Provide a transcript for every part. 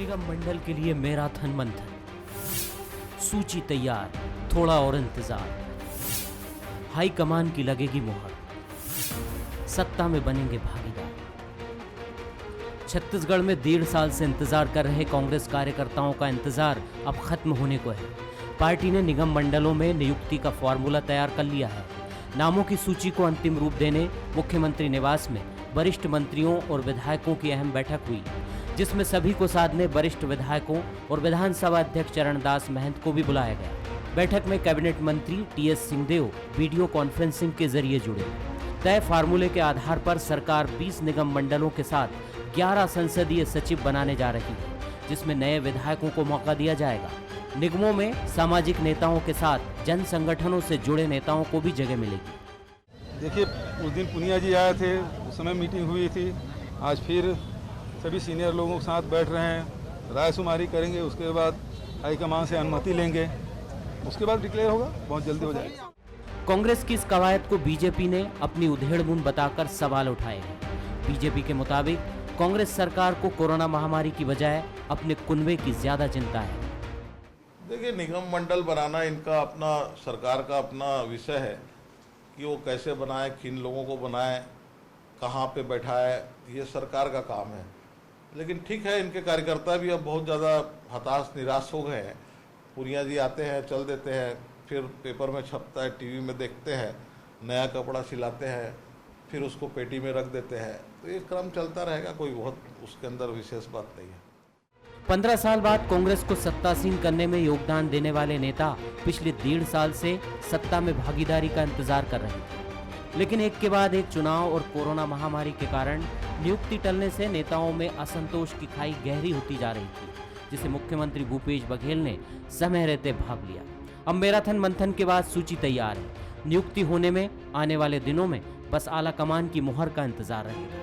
निगम मंडल के लिए मैराथन मंथन, सूची तैयार, थोड़ा और इंतजार। हाई कमान की लगेगी मुहर, सत्ता में बनेंगे भागीदार। छत्तीसगढ़ में 1.5 साल से इंतजार कर रहे कांग्रेस कार्यकर्ताओं का इंतजार अब खत्म होने को है। पार्टी ने निगम मंडलों में नियुक्ति का फॉर्मूला तैयार कर लिया है। नामों की सूची को अंतिम रूप देने मुख्यमंत्री निवास में वरिष्ठ मंत्रियों और विधायकों की अहम बैठक हुई, जिसमें सभी को साधने वरिष्ठ विधायकों और विधानसभा अध्यक्ष चरणदास महंत को भी बुलाया गया। बैठक में कैबिनेट मंत्री टीएस सिंहदेव वीडियो कॉन्फ्रेंसिंग के जरिए जुड़े। तय फार्मूले के आधार पर सरकार 20 निगम मंडलों के साथ 11 संसदीय सचिव बनाने जा रही है, जिसमें नए विधायकों को मौका दिया जाएगा। निगमों में सामाजिक नेताओं के साथ जन संगठनों से जुड़े नेताओं को भी जगह मिलेगी। देखिए, उस दिन पुनिया जी आए थे, उस समय मीटिंग हुई थी। आज फिर सभी सीनियर लोगों के साथ बैठ रहे हैं, रायशुमारी करेंगे, उसके बाद हाईकमान से अनुमति लेंगे, उसके बाद डिक्लेयर होगा, बहुत जल्दी हो जाएगा। कांग्रेस की इस कवायद को बीजेपी ने अपनी उधेड़-बुन बताकर सवाल उठाए हैं। बीजेपी के मुताबिक कांग्रेस सरकार को कोरोना महामारी की बजाय अपने कुनबे की ज्यादा चिंता है। देखिए, निगम मंडल बनाना इनका अपना, सरकार का अपना विषय है कि वो कैसे बनाए, किन लोगों को बनाए, कहाँ पे बैठाए, ये सरकार का काम है। लेकिन ठीक है, इनके कार्यकर्ता भी अब बहुत ज़्यादा हताश निराश हो गए हैं। पुनिया जी आते हैं, चल देते हैं, फिर पेपर में छपता है, टीवी में देखते हैं, नया कपड़ा सिलाते हैं, फिर उसको पेटी में रख देते हैं। तो ये क्रम चलता रहेगा, कोई बहुत उसके अंदर विशेष बात नहीं है। 15 साल बाद कांग्रेस को सत्तासीन करने में योगदान देने वाले नेता पिछले 1.5 साल से सत्ता में भागीदारी का इंतजार कर रहे थे। लेकिन एक के बाद एक चुनाव और कोरोना महामारी के कारण नियुक्ति टलने से नेताओं में असंतोष की खाई गहरी होती जा रही थी, जिसे मुख्यमंत्री भूपेश बघेल ने समय रहते भाप लिया। अब मैराथन मंथन के बाद सूची तैयार है। नियुक्ति होने में आने वाले दिनों में बस आला कमान की मुहर का इंतजार रहेगा।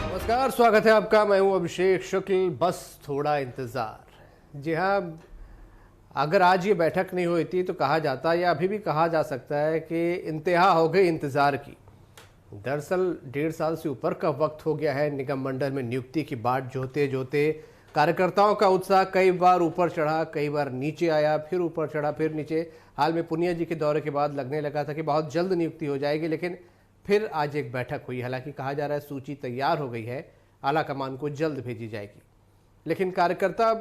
नमस्कार, स्वागत है आपका। मैं हूं अभिषेक शुक्ल। बस थोड़ा इंतजार। जी हाँ, अगर आज ये बैठक नहीं हुई थी तो कहा जाता, या अभी भी कहा जा सकता है कि इंतहा हो गई इंतजार की। दरअसल 1.5 साल से ऊपर का वक्त हो गया है निगम मंडल में नियुक्ति की बाट जोते जोते। कार्यकर्ताओं का उत्साह कई बार ऊपर चढ़ा, कई बार नीचे आया, फिर ऊपर चढ़ा, फिर नीचे। हाल में पुनिया जी के दौरे के बाद लगने लगा था कि बहुत जल्द नियुक्ति हो जाएगी, लेकिन फिर आज एक बैठक हुई। हालांकि कहा जा रहा है सूची तैयार हो गई है, आला कमान को जल्द भेजी जाएगी। लेकिन कार्यकर्ता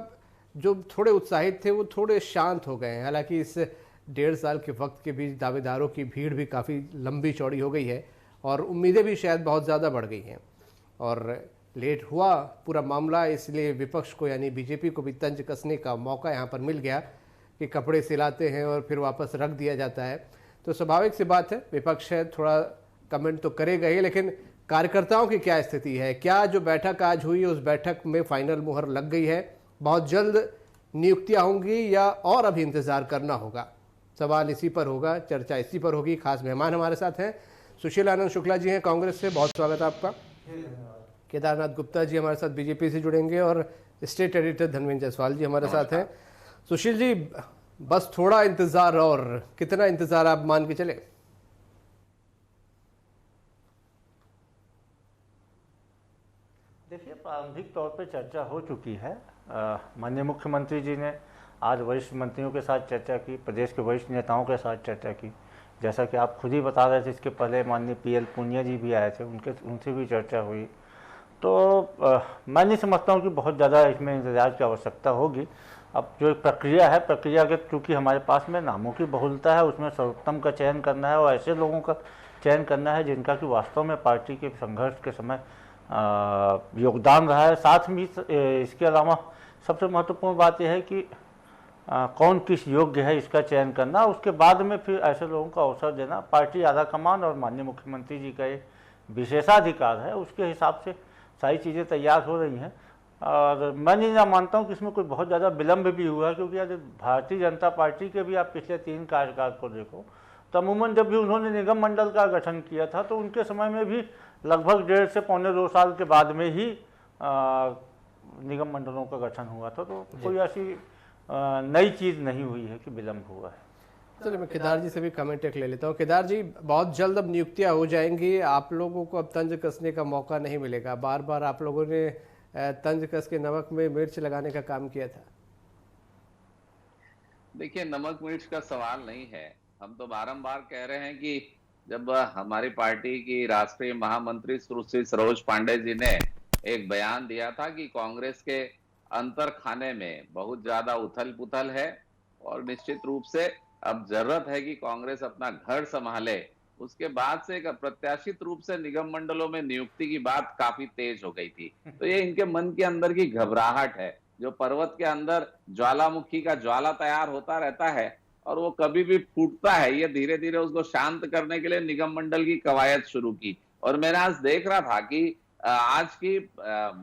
जो थोड़े उत्साहित थे वो थोड़े शांत हो गए हैं। हालांकि इस 1.5 साल के वक्त के बीच दावेदारों की भीड़ भी काफ़ी लंबी चौड़ी हो गई है और उम्मीदें भी शायद बहुत ज़्यादा बढ़ गई हैं। और लेट हुआ पूरा मामला, इसलिए विपक्ष को यानी बीजेपी को भी तंज कसने का मौका यहाँ पर मिल गया कि कपड़े सिलाते हैं और फिर वापस रख दिया जाता है। तो स्वाभाविक सी बात है, विपक्ष है, थोड़ा कमेंट तो करेगा ही, लेकिन कार्यकर्ताओं की क्या स्थिति है? क्या जो बैठक आज हुई उस बैठक में फाइनल मुहर लग गई है? बहुत जल्द नियुक्तियां होंगी या और अभी इंतजार करना होगा? सवाल इसी पर होगा, चर्चा इसी पर होगी। खास मेहमान हमारे साथ हैं, सुशील आनंद शुक्ला जी हैं कांग्रेस से, बहुत स्वागत है आपका। केदारनाथ गुप्ता जी हमारे साथ बीजेपी से जुड़ेंगे और स्टेट एडिटर धनविंद जायसवाल जी हमारे साथ हैं। सुशील जी, बस थोड़ा इंतजार, और कितना इंतजार आप मान के चले? देखिए, प्रारंभिक तौर पे चर्चा हो चुकी है। माननीय मुख्यमंत्री जी ने आज वरिष्ठ मंत्रियों के साथ चर्चा की, प्रदेश के वरिष्ठ नेताओं के साथ चर्चा की। जैसा कि आप खुद ही बता रहे थे, इसके पहले माननीय पीएल पुनिया जी भी आए थे, उनसे भी चर्चा हुई। तो मैं नहीं समझता हूँ कि बहुत ज़्यादा इसमें इंतजार की आवश्यकता होगी। अब जो प्रक्रिया है, प्रक्रिया के चूँकि हमारे पास में नामों की बहुलता है, उसमें सर्वोत्तम का चयन करना है और ऐसे लोगों का चयन करना है जिनका कि वास्तव में पार्टी के संघर्ष के समय योगदान रहा है। साथ में इसके अलावा सबसे महत्वपूर्ण बात यह है कि कौन किस योग्य है इसका चयन करना, उसके बाद में फिर ऐसे लोगों को अवसर देना पार्टी आला कमान और माननीय मुख्यमंत्री जी का ये विशेषाधिकार है। उसके हिसाब से सारी चीज़ें तैयार हो रही हैं और मैं नहीं मानता हूँ कि इसमें कोई बहुत ज़्यादा विलम्ब भी हुआ है, क्योंकि आज भारतीय जनता पार्टी के भी आप पिछले 3 कार्यकाल को देखो तो अमूमन जब भी उन्होंने निगम मंडल का गठन किया था तो उनके समय में भी लगभग 1.5 से 1.25 2 साल के बाद में ही निगम मंडलों का गठन हुआ था, तो कोई ऐसी नई चीज़ नहीं हुई है कि विलम्ब हुआ है। चलिए, मैं केदार जी से भी कमेंट एक ले लेता हूँ। केदार जी, बहुत जल्द अब नियुक्तियां हो जाएंगी, आप लोगों को अब तंज कसने का मौका नहीं मिलेगा। बार बार आप लोगों ने तंज कस के नमक में मिर्च लगाने का काम किया था। देखिए, नमक मिर्च का सवाल नहीं है। हम तो बारंबार कह रहे हैं कि जब हमारी पार्टी की राष्ट्रीय महामंत्री सुश्री सरोज पांडे जी ने एक बयान दिया था कि कांग्रेस के अंतर खाने में बहुत ज्यादा उथल पुथल है और निश्चित रूप से अब जरूरत है कि कांग्रेस अपना घर संभाले, उसके बाद से एक अप्रत्याशित रूप से निगम मंडलों में नियुक्ति की बात काफी तेज हो गई थी। तो ये इनके मन के अंदर की घबराहट है। जो पर्वत के अंदर ज्वालामुखी का ज्वाला तैयार होता रहता है और वो कभी भी फूटता है, ये धीरे धीरे उसको शांत करने के लिए निगम मंडल की कवायद शुरू की। और मैंने आज देख रहा था कि आज की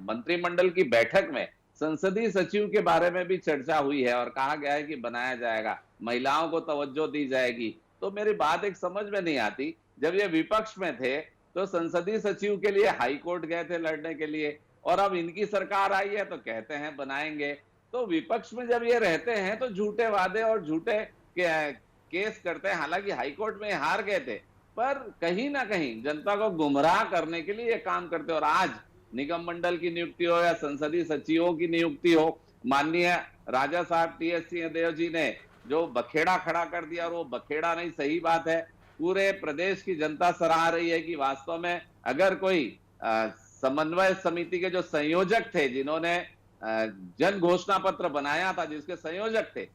मंत्रिमंडल की बैठक में संसदीय सचिव के बारे में भी चर्चा हुई है और कहा गया है कि बनाया जाएगा, महिलाओं को तवज्जो दी जाएगी। तो मेरी बात एक समझ में नहीं आती, जब ये विपक्ष में थे तो संसदीय सचिव के लिए हाई कोर्ट गए थे लड़ने के लिए, और अब इनकी सरकार आई है तो कहते हैं बनाएंगे। तो विपक्ष में जब ये रहते हैं तो झूठे वादे और झूठे केस करते हैं। हालांकि हाई कोर्ट में हार गए थे, पर कहीं ना कहीं जनता को गुमराह करने के लिए ये काम करते। और आज निगम मंडल की नियुक्ति हो या संसदीय सचिवों की नियुक्ति हो, माननीय राजा साहब टी.एस. सिंहदेव जी ने जो बखेड़ा खड़ा कर दिया, और वो बखेड़ा नहीं, सही बात है, पूरे प्रदेश की जनता सराह रही है कि वास्तव में अगर कोई समन्वय समिति के जो संयोजक थे, जिन्होंने जन घोषणा पत्र बनाया था, जिसके संयोजक थे,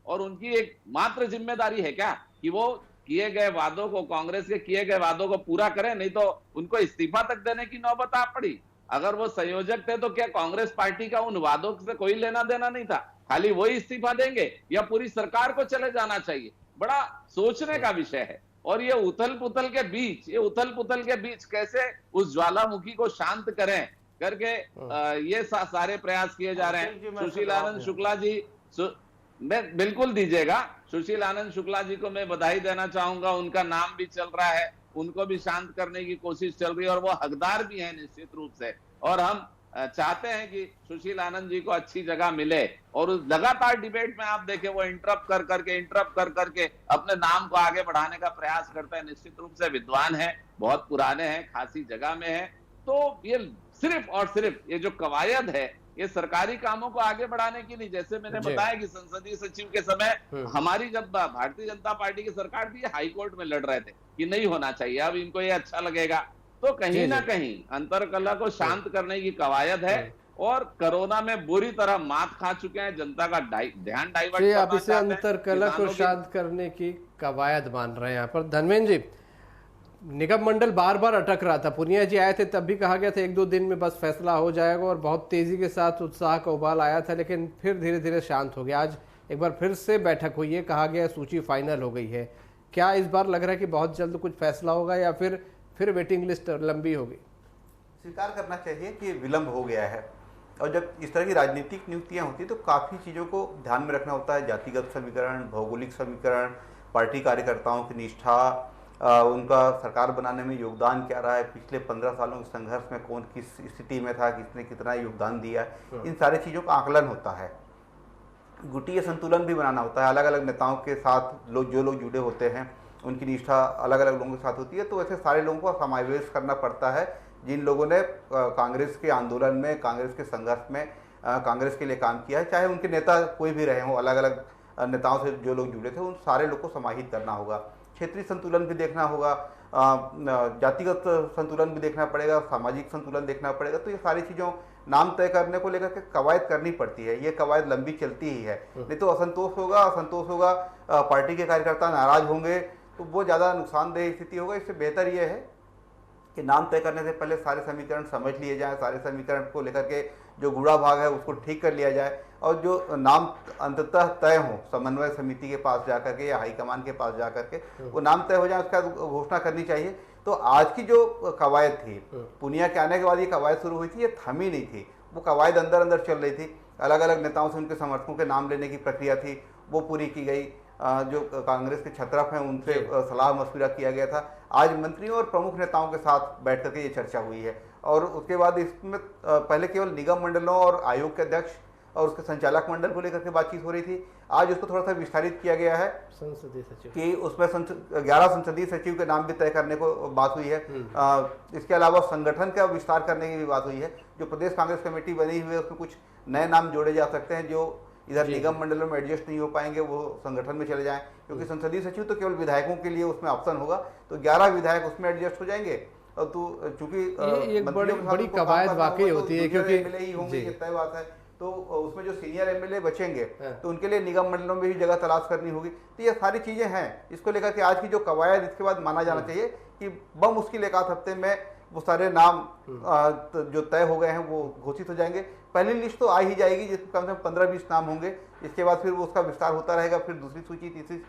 और उनकी एक मात्र जिम्मेदारी है क्या कि वो किए गए वादों को, कांग्रेस के किए गए वादों को पूरा करें, नहीं तो उनको इस्तीफा तक देने की नौबत आ पड़ी। अगर वो संयोजक थे तो क्या कांग्रेस पार्टी का उन वादों से कोई लेना देना नहीं था? खाली वही इस्तीफा देंगे या पूरी सरकार को चले जाना चाहिए? बड़ा सोचने का विषय है। और ये उथल पुथल के बीच कैसे उस ज्वालामुखी को शांत करें करके ये सारे प्रयास किए जा रहे हैं। सुशील आनंद शुक्ला जी, मैं बिल्कुल दीजिएगा, सुशील आनंद शुक्ला जी को मैं बधाई देना चाहूंगा, उनका नाम भी चल रहा है, उनको भी शांत करने की कोशिश चल रही है और वो हकदार भी हैं निश्चित रूप से। और हम चाहते हैं कि सुशील आनंद जी को अच्छी जगह मिले, और उस लगातार डिबेट में आप देखें वो इंटरप्ट कर करके अपने नाम को आगे बढ़ाने का प्रयास करते हैं। निश्चित रूप से विद्वान है, बहुत पुराने हैं, खासी जगह में है। तो ये सिर्फ और सिर्फ ये जो कवायद है, ये सरकारी कामों को आगे बढ़ाने की नहीं। जैसे मैंने बताया कि संसदीय सचिव के समय हमारी जब भारतीय जनता पार्टी की सरकार थी, हाई कोर्ट में लड़ रहे थे कि नहीं होना चाहिए, अब इनको ये अच्छा लगेगा। तो कहीं ना कहीं अंतरकलह को शांत करने की कवायद है, और कोरोना में बुरी तरह मात खा चुके हैं, जनता का ध्यान डाइवर्ट करना आप इसे अंतरकलह को शांत करने की कवायद मान रहे हैं यहाँ पर। धर्मेंद्र जी, निगम मंडल बार बार अटक रहा था। पुनिया जी आए थे तब भी कहा गया था 1-2 दिन में बस फैसला हो जाएगा, और बहुत तेजी के साथ उत्साह का उबाल आया था, लेकिन फिर धीरे धीरे शांत हो गया। आज एक बार फिर से बैठक हुई है, कहा गया सूची फाइनल हो गई है। क्या इस बार लग रहा है कि बहुत जल्द कुछ फैसला होगा, या फिर वेटिंग लिस्ट लंबी होगी? स्वीकार करना चाहिए कि विलंब हो गया है, और जब इस तरह की राजनीतिक नियुक्तियां होती हैं तो काफ़ी चीज़ों को ध्यान में रखना होता है। जातिगत समीकरण, भौगोलिक समीकरण, पार्टी कार्यकर्ताओं की निष्ठा, उनका सरकार बनाने में योगदान क्या रहा है, पिछले 15 सालों के संघर्ष में कौन किस स्थिति में था, किसने कितना योगदान दिया, इन सारी चीज़ों का आकलन होता है। गुटीय संतुलन भी बनाना होता है, अलग अलग नेताओं के साथ जो लोग जुड़े होते हैं उनकी निष्ठा अलग अलग लोगों के साथ होती है। तो ऐसे सारे लोगों को समावेश करना पड़ता है जिन लोगों ने कांग्रेस के आंदोलन में, कांग्रेस के संघर्ष में कांग्रेस के लिए काम किया है, चाहे उनके नेता कोई भी रहे हों, अलग अलग नेताओं से जो लोग जुड़े थे, उन सारे लोग को समाहित करना होगा। क्षेत्रीय संतुलन भी देखना होगा, जातिगत संतुलन भी देखना पड़ेगा, सामाजिक संतुलन देखना पड़ेगा। तो ये सारी चीज़ों नाम तय करने को लेकर के कवायद करनी पड़ती है। ये कवायद लंबी चलती ही है, नहीं तो असंतोष होगा, पार्टी के कार्यकर्ता नाराज होंगे, तो वो ज़्यादा नुकसानदेह स्थिति होगा। इससे बेहतर ये है कि नाम तय करने से पहले सारे समीकरण समझ लिए जाएं, सारे समीकरण को लेकर के जो गुड़ा भाग है उसको ठीक कर लिया जाए, और जो नाम अंततः तय हो समन्वय समिति के पास जाकर के या हाईकमान के पास जाकर के वो नाम तय हो जाए, उसका घोषणा करनी चाहिए। तो आज की जो कवायद थी, पुनिया के आने के बाद ये कवायद शुरू हुई थी, ये थमी नहीं थी, वो कवायद अंदर अंदर चल रही थी। अलग अलग नेताओं से उनके समर्थकों के नाम लेने की प्रक्रिया थी, वो पूरी की गई। जो कांग्रेस के छत्रप हैं उनसे सलाह मशविरा किया गया था। आज मंत्रियों और प्रमुख नेताओं के साथ बैठ करके ये चर्चा हुई है और उसके बाद इसमें पहले केवल निगम मंडलों और आयोग के अध्यक्ष और उसके संचालक मंडल को लेकर के बातचीत हो रही थी। आज उसको थोड़ा सा विस्तारित किया गया है संसदीय सचिव कि उसमें 11 संसदीय सचिव के नाम भी तय करने को बात हुई है। इसके अलावा संगठन का विस्तार करने की भी बात हुई है। जो प्रदेश कांग्रेस कमेटी बनी हुई है उसमें कुछ नए नाम जोड़े जा सकते हैं जो इधर निगम मंडलों में एडजस्ट नहीं हो पाएंगे, वो संगठन में चले जाएं, क्योंकि संसदीय सचिव तो केवल विधायकों के लिए उसमें ऑप्शन होगा, तो 11 विधायक उसमें एडजस्ट हो जाएंगे। और तो चूंकि एक बड़ी कवायद वाकई होती है, क्योंकि एमएलए ही होंगे, ये तय बात है। तो उसमें जो सीनियर एमएलए बचेंगे तो उनके लिए निगम मंडलों में भी जगह तलाश करनी होगी। तो ये सारी चीजें हैं। इसको लेकर के आज की जो कवायद, इसके बाद माना जाना चाहिए कि बमुश्किल एक आध हफ्ते में वो सारे नाम जो तय हो गए हैं वो घोषित हो जाएंगे। पहली लिस्ट तो आ ही जाएगी जिसमें कम से कम 15-20 नाम होंगे। इसके बाद फिर वो उसका विस्तार होता रहेगा, फिर दूसरी सूची, तीसरी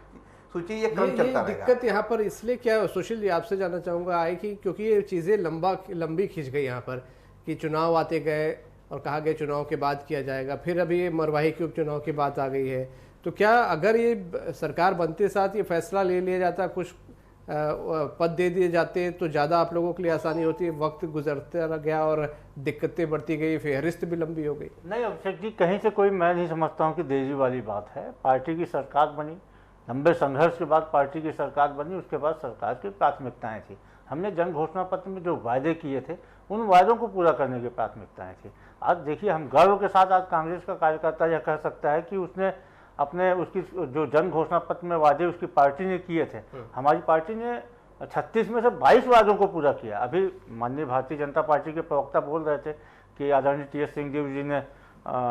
सूची, ये क्रम चलता रहेगा। दिक्कत यहाँ पर इसलिए क्या सुशील जी आपसे जानना चाहूँगा आई कि क्योंकि ये चीज़ें लंबी खिंच गई यहाँ पर कि चुनाव आते गए और कहा गया चुनाव के बाद किया जाएगा, फिर अभी ये मरवाही के उपचुनाव की बात आ गई है। तो क्या अगर ये सरकार बनते साथ ये फैसला ले लिया जाता, कुछ पद दे दिए जाते तो ज़्यादा आप लोगों के लिए आसानी होती है? वक्त गुजरता गया और दिक्कतें बढ़ती गई, फहरिस्त भी लंबी हो गई। नहीं अभिषेक जी, कहीं से कोई मैं नहीं समझता हूँ कि देरी वाली बात है। पार्टी की सरकार बनी, लंबे संघर्ष के बाद पार्टी की सरकार बनी, उसके बाद सरकार की प्राथमिकताएं थी। हमने जन घोषणा पत्र में जो वायदे किए थे उन वायदों को पूरा करने की प्राथमिकताएं थी। आज देखिए, हम गर्व के साथ आज कांग्रेस का कार्यकर्ता यह कह सकता है कि उसने अपने उसकी जो जन घोषणा पत्र में वादे उसकी पार्टी ने किए थे, हमारी पार्टी ने 36 में से 22 वादों को पूरा किया। अभी माननीय भारतीय जनता पार्टी के प्रवक्ता बोल रहे थे कि आदरणीय TS सिंहदेव जी ने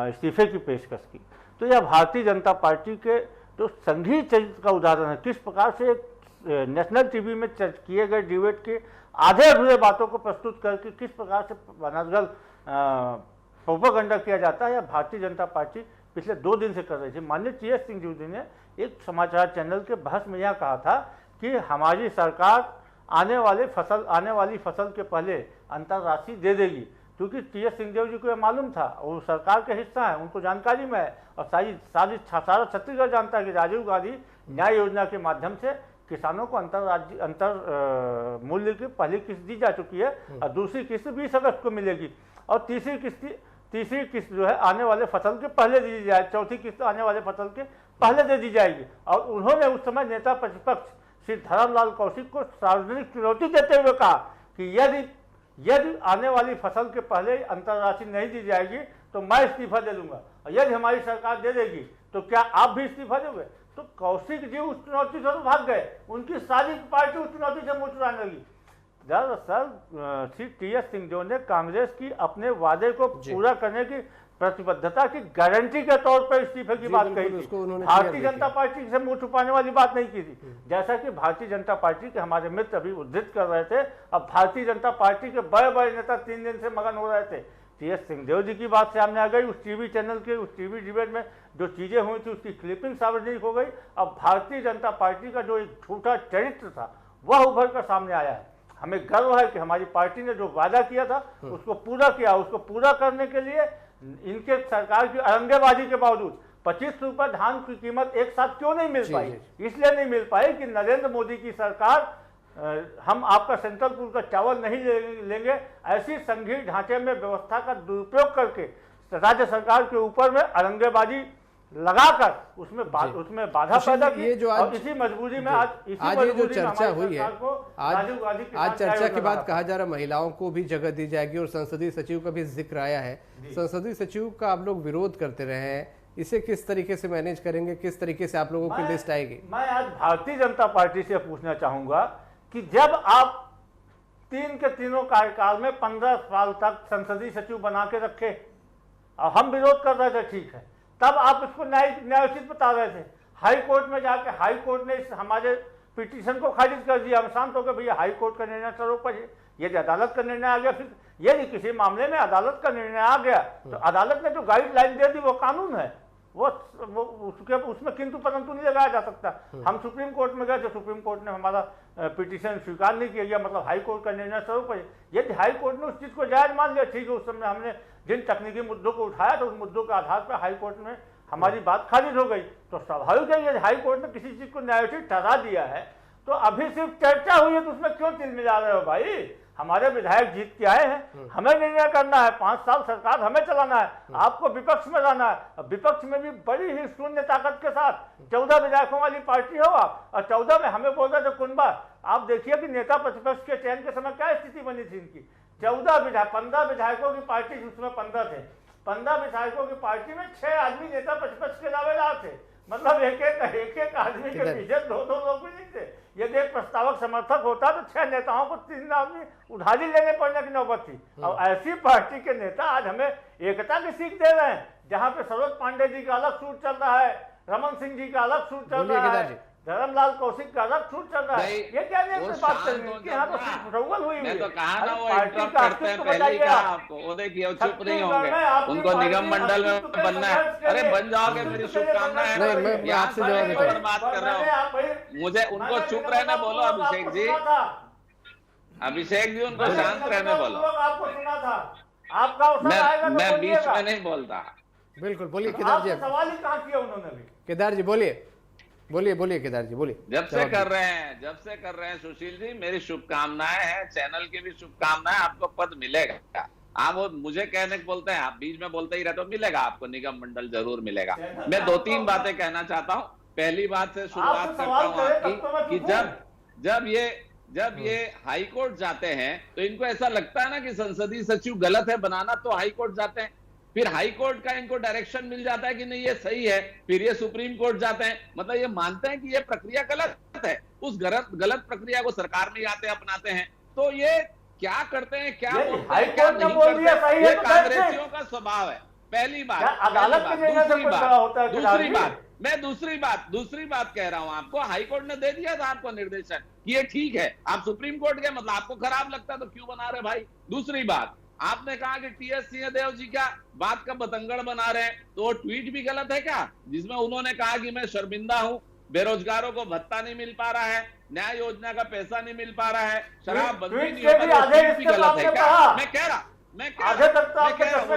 इस्तीफे की पेशकश की। तो यह भारतीय जनता पार्टी के जो संघीय चरित्र का उदाहरण है। किस प्रकार से एक नेशनल टीवी में किए गए डिबेट के आधे अधूरे बातों को प्रस्तुत करके किस प्रकार से अनर्गल प्रोपेगेंडा किया जाता है, यह भारतीय जनता पार्टी पिछले 2 दिन से कर रही थी। माननीय TS सिंहदेव जी ने एक समाचार चैनल के बहस में यह कहा था कि हमारी सरकार आने वाली फसल के पहले अंतर्राशि दे देगी, क्योंकि TS सिंहदेव जी को यह मालूम था, वो सरकार के हिस्सा है, उनको जानकारी में है और सारा छत्तीसगढ़ जानता है कि राजीव गांधी न्याय योजना के माध्यम से किसानों को अंतर मूल्य की पहली किस्त दी जा चुकी है और दूसरी किस्त 20 अगस्त को मिलेगी और तीसरी किस्त जो है आने वाले फसल के पहले दी जाए, चौथी किस्त आने वाले फसल के पहले दे दी जाएगी। और उन्होंने उस समय नेता प्रतिपक्ष श्री धर्मलाल कौशिक को सार्वजनिक चुनौती देते हुए कहा कि यदि आने वाली फसल के पहले अंतर्राशि नहीं दी जाएगी तो मैं इस्तीफा दे दूंगा, और यदि हमारी सरकार दे देगी तो क्या आप भी इस्तीफा दोगे? तो कौशिक जी उस चुनौती से भाग गए, उनकी सारी पार्टी उस चुनौती से मुंह चुराने लगी। दरअसल श्री TS सिंहदेव ने कांग्रेस की अपने वादे को पूरा करने की प्रतिबद्धता की गारंटी के तौर पर इस्तीफे की बात कही थी। भारतीय जनता पार्टी से मुंह छुपाने वाली बात नहीं की थी। जैसा कि भारतीय जनता पार्टी के हमारे मित्र अभी उद्धृत कर रहे थे, अब भारतीय जनता पार्टी के बड़े बड़े नेता 3 दिन से मगन हो रहे थे। TS सिंहदेव जी की बात सामने आ गई, उस टीवी चैनल के उस टीवी डिबेट में जो चीजें हुई थी उसकी क्लिपिंग सार्वजनिक हो गई। अब भारतीय जनता पार्टी का जो एक झूठा चरित्र था वह उभर कर सामने आया है। हमें गर्व है कि हमारी पार्टी ने जो वादा किया था उसको पूरा किया। उसको पूरा करने के लिए इनके सरकार की औरंगेबाजी के बावजूद 25 रुपये धान की कीमत एक साथ क्यों नहीं मिल पाई? इसलिए नहीं मिल पाई कि नरेंद्र मोदी की सरकार हम आपका सेंट्रल पूल का चावल नहीं लेंगे ऐसी संघीय ढांचे में व्यवस्था का दुरुपयोग करके राज्य सरकार के ऊपर में औरंगेबाजी लगाकर उसमें बाधा पैदा की। और इसी मजबूरी में आज ये जो चर्चा हुई है, आज चर्चा के बाद कहा जा रहा है महिलाओं को भी जगह दी जाएगी और संसदीय सचिव का भी जिक्र आया है। संसदीय सचिव का आप लोग विरोध करते रहे हैं, इसे किस तरीके से मैनेज करेंगे, किस तरीके से आप लोगों की लिस्ट आएगी? मैं आज भारतीय जनता पार्टी से पूछना चाहूंगा कि जब आप 3 के तीनों कार्यकाल में 15 साल तक संसदीय सचिव बना के रखे और हम विरोध कर रहे थे, ठीक है, तब आप इसको न्यायोचित बता रहे थे। हाई कोर्ट में जाके हाई कोर्ट ने इस हमारे पिटीशन को खारिज कर दिया। हम शांत हो गए, भैया हाई कोर्ट का निर्णय सर्वोपरि है। यदि अदालत का निर्णय आ गया, फिर यदि किसी मामले में अदालत का निर्णय आ गया तो अदालत ने जो गाइडलाइन दे दी वो कानून है, वो उसमें किंतु परंतु नहीं लगाया जा सकता। हम सुप्रीम कोर्ट में गए तो सुप्रीम कोर्ट ने हमारा पिटीशन स्वीकार नहीं किया गया, मतलब हाई कोर्ट का निर्णय सर्वोपरि। यदि हाई कोर्ट ने उस चीज को जायज मान लिया, ठीक है, उस समय हमने जिन तकनीकी मुद्दों को उठाया तो उस मुद्दों के आधार पर हमारी बात खारिज हो गई। तो स्वाभाविक है ये हाई कोर्ट ने किसी चीज को न्यायोचित ठहरा दिया है, तो अभी सिर्फ चर्चा हुई है तो उसमें क्यों तिल मिला रहे हो भाई? हमारे विधायक जीत के आए हैं, हमें निर्णय करना है, 5 साल सरकार हमें चलाना है, आपको विपक्ष में रहना है। अब विपक्ष में भी बड़ी ही शून्य ताकत के साथ 14 विधायकों वाली पार्टी हो आप, और 14 में हमें बोल रहे थे कुनबा। आप देखिए कि नेता प्रतिपक्ष के चयन के समय क्या स्थिति बनी थी इनकी। 15 विधायकों की पार्टी, जिसमें 15 थे, 15 विधायकों की पार्टी में 6 आदमी नेता प्रतिपक्ष के दावेदार थे। मतलब एक एक आदमी के पीछे 2-2 लोग भी नहीं थे। यदि एक प्रस्तावक समर्थक होता तो 6 नेताओं को 3 आदमी उधारी लेने पड़ने की नौबत थी। और ऐसी पार्टी के नेता आज हमें एकता की सीख दे रहे हैं, जहां पे सरोज पांडे जी का अलग सूट चल रहा है, रमन सिंह जी का अलग सूट चल रहा है, धर्मलाल कौशिक का अलग छूट चल रहा है। ये क्या बात कर रही है कि यहाँ तो फुटबॉल हुई मैं तो कहा ना वो इंटरप्ट करते हैं, पहले ही कहा आपको, वो देखिए वो चुप नहीं होंगे, उनको निगम मंडल में बनना है। अरे बन जाओगे, मेरी शुभकामनाएं। बात कर रहा हूँ, मुझे उनको चुप रहने बोलो। अभिषेक जी, अभिषेक जी उनको शांत रहने बोलो। आपको सुना था, आपका मैं बीच में नहीं बोलता। बिल्कुल बोलिए केदार जी, सवाल ही कहाँ किया उन्होंने भी। केदार जी बोलिए केदार जी बोलिए। जब से कर रहे हैं सुशील जी, मेरी शुभकामनाएं हैं, चैनल की भी शुभकामनाएं। आपको पद मिलेगा। आप वो मुझे कहने को बोलते हैं, आप बीच में बोलते ही रहते हो, मिलेगा आपको निगम मंडल जरूर मिलेगा। मैं 2-3 बातें कहना चाहता हूँ। पहली बात से शुरुआत करता हूँ आपकी कि जब ये हाई कोर्ट जाते हैं तो इनको ऐसा लगता है ना कि संसदीय सचिव गलत है बनाना, तो हाई कोर्ट जाते हैं। फिर हाई कोर्ट का इनको डायरेक्शन मिल जाता है कि नहीं ये सही है, फिर ये सुप्रीम कोर्ट जाते हैं। मतलब ये मानते हैं कि ये प्रक्रिया गलत है, उस गलत प्रक्रिया को सरकार में आते अपनाते हैं। तो ये क्या करते हैं, क्या बोलते हैं, क्या नहीं करते, ये कांग्रेसियों का स्वभाव है। पहली बात। दूसरी बात कह रहा हूं आपको, हाई कोर्ट ने दे दिया था आपको निर्देशन कि ये ठीक है। आप सुप्रीम कोर्ट गए, मतलब आपको खराब लगता तो क्यों बना रहे भाई। दूसरी बात, आपने कहा कि टीएस सिंहदेव जी क्या बात का बतंगड़ बना रहे हैं, तो वो ट्वीट भी गलत है क्या, जिसमें उन्होंने कहा कि मैं शर्मिंदा हूं, बेरोजगारों को भत्ता नहीं मिल पा रहा है, न्याय योजना का पैसा नहीं मिल पा रहा है, शराब बंदी नहीं हो पा रही, ट्वीट भी गलत है क्या? मैं कह रहा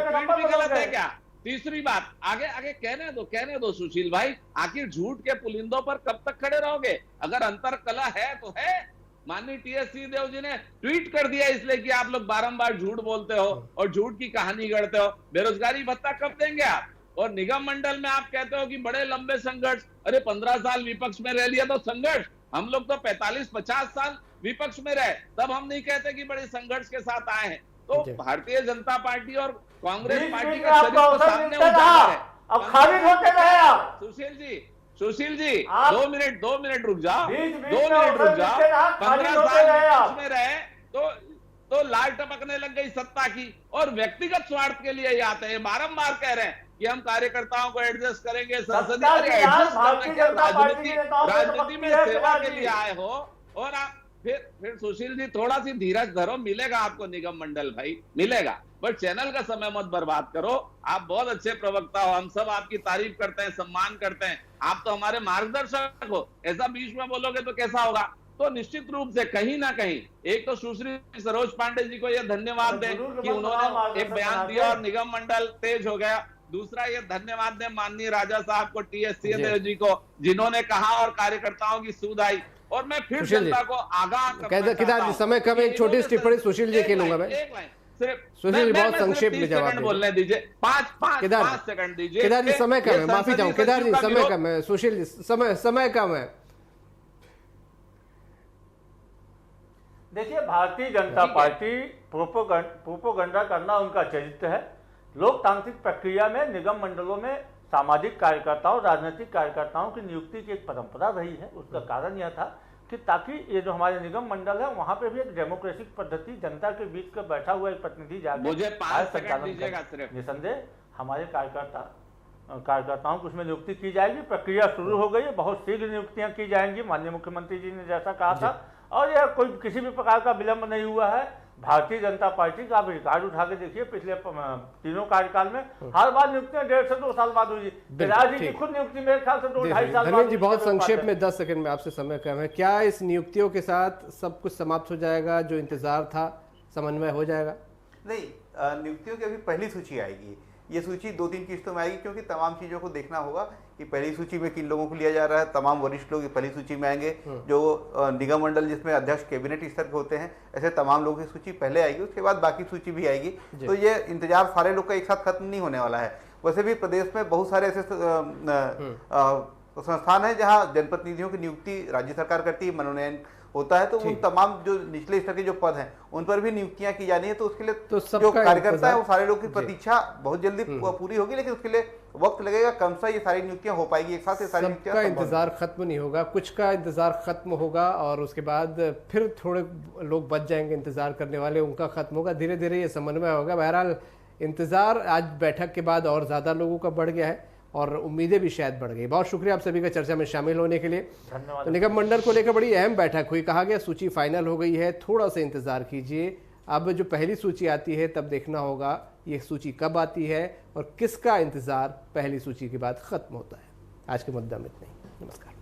ट्वीट भी गलत है क्या? तीसरी बात, आगे कहने दो सुशील भाई, आखिर झूठ के पुलिंदों पर कब तक खड़े रहोगे? अगर अंतर कला है तो है। माननीय टीएस सिंहदेव जी ने ट्वीट कर दिया इसलिए कि आप लोग बारंबार झूठ बोलते हो और झूठ की कहानी गढ़ते हो। बेरोजगारी भत्ता कब देंगे आप? और निगम मंडल में आप कहते हो कि बड़े लंबे संघर्ष। अरे 15 साल विपक्ष में रह लिया तो संघर्ष, हम लोग तो 45-50 साल विपक्ष में रहे, तब हम नहीं कहते कि बड़े संघर्ष के साथ आए हैं। तो भारतीय जनता पार्टी और कांग्रेस पार्टी का चरित्र सामने उजागर है। अब खारिज होते रहे आप। सुशील जी 2 मिनट रुक जाओ, 2 मिनट रुक जाओ। 15 साल विपक्ष में रहे तो लाल टपकने लग गई सत्ता की, और व्यक्तिगत स्वार्थ के लिए आते हैं। बारंबार कह रहे हैं कि हम कार्यकर्ताओं को एडजस्ट करेंगे, संसदीय राजनीति में सेवा के लिए आए हो। और आप फिर सुशील जी थोड़ा सी धीरज धरो, मिलेगा आपको निगम मंडल भाई, मिलेगा। बट चैनल का समय मत बर्बाद करो। आप बहुत अच्छे प्रवक्ता हो, हम सब आपकी तारीफ करते हैं, सम्मान करते हैं, आप तो हमारे मार्गदर्शक हो। ऐसा बीच में बोलोगे तो कैसा होगा? तो निश्चित रूप से कहीं ना कहीं एक तो सुश्री सरोज पांडे जी को यह धन्यवाद दें कि उन्होंने एक बयान दिया और निगम मंडल तेज हो गया। दूसरा ये धन्यवाद दें माननीय राजा साहब को, टीएस सिंहदेव जी को, जिन्होंने कहा और कार्यकर्ताओं की सूझ आई। और मैं फिर जनता को आगाह करना समय कम, एक छोटी टिप्पणी सुशील जी के लूंगा मैं। एक लाइन सिर्फ सुशील बहुत संक्षेप में जवाब बोलने दीजिए, 5 सेकंड दीजिए। केदार जी समय कम है, माफी चाहूँ केदार जी, समय कम है। सुशील जी समय कम है। देखिए, भारतीय जनता पार्टी प्रोपोगंडा करना उनका चरित्र है। लोकतांत्रिक प्रक्रिया में निगम मंडलों में सामाजिक कार्यकर्ताओं, राजनीतिक कार्यकर्ताओं की नियुक्ति की एक परंपरा रही है। उसका कारण यह था कि ताकि ये जो हमारे निगम मंडल है वहां पे भी एक डेमोक्रेटिक पद्धति, जनता के बीच का बैठा हुआ एक प्रतिनिधि जाकर मुझे 5 सेकंड दीजिएगा सिर्फ। निसंदेह हमारे कार्यकर्ताओं को उसमें नियुक्ति की जाएगी। प्रक्रिया शुरू हो गई है, बहुत शीघ्र नियुक्तियां की जाएंगी। माननीय मुख्यमंत्री जी ने जैसा कहा था, और यह कोई किसी भी प्रकार का विलंब नहीं हुआ है। भारतीय जनता पार्टी का आप रिकॉर्ड उठा के देखिए, पिछले 3 कार्यकाल में हर बार नियुक्तियां 1.5 से 2 साल बाद हुई। केदार जी की खुद नियुक्ति मेरे ख्याल से 2-2.5 साल बाद। जी बहुत संक्षेप में 10 सेकंड में, आपसे समय कम है। क्या इस नियुक्तियों के साथ सब कुछ समाप्त हो जाएगा? जो इंतजार था समन्वय हो जाएगा? नहीं, नियुक्तियों की अभी पहली सूची आएगी। ये सूची 2-3 किस्तों में आएगी, क्योंकि तमाम चीज़ों को देखना होगा कि पहली सूची में किन लोगों को लिया जा रहा है। तमाम वरिष्ठ लोग पहली सूची में आएंगे, जो निगम मंडल जिसमें अध्यक्ष कैबिनेट स्तर के होते हैं, ऐसे तमाम लोगों की सूची पहले आएगी, उसके बाद बाकी सूची भी आएगी। तो ये इंतजार सारे लोग का एक साथ खत्म नहीं होने वाला है। वैसे भी प्रदेश में बहुत सारे ऐसे संस्थान है जहाँ जनप्रतिनिधियों की नियुक्ति राज्य सरकार करती है, मनोनयन होता है, तो उन तमाम जो निचले स्तर के जो पद हैं उन पर भी नियुक्तियां की जानी है। तो उसके लिए तो जो कार्यकर्ता है वो सारे लोग की प्रतीक्षा बहुत जल्दी पूरी होगी, लेकिन उसके लिए वक्त लगेगा। कम से ये सारी नियुक्तियां हो पाएगी एक साथ, ये सारी नियुक्तियां सबका इंतजार खत्म नहीं होगा, कुछ का इंतजार खत्म होगा और उसके बाद फिर थोड़े लोग बच जाएंगे इंतजार करने वाले, उनका खत्म होगा। धीरे धीरे ये समन्वय होगा। बहरहाल इंतजार आज बैठक के बाद और ज्यादा लोगों का बढ़ गया है और उम्मीदें भी शायद बढ़ गई। बहुत शुक्रिया आप सभी का चर्चा में शामिल होने के लिए। धन्यवाद। तो निगम मंडल को लेकर बड़ी अहम बैठक हुई, कहा गया सूची फाइनल हो गई है, थोड़ा सा इंतजार कीजिए। अब जो पहली सूची आती है तब देखना होगा ये सूची कब आती है और किसका इंतजार पहली सूची के बाद खत्म होता है। आज के मुद्दा में इतना ही। नमस्कार।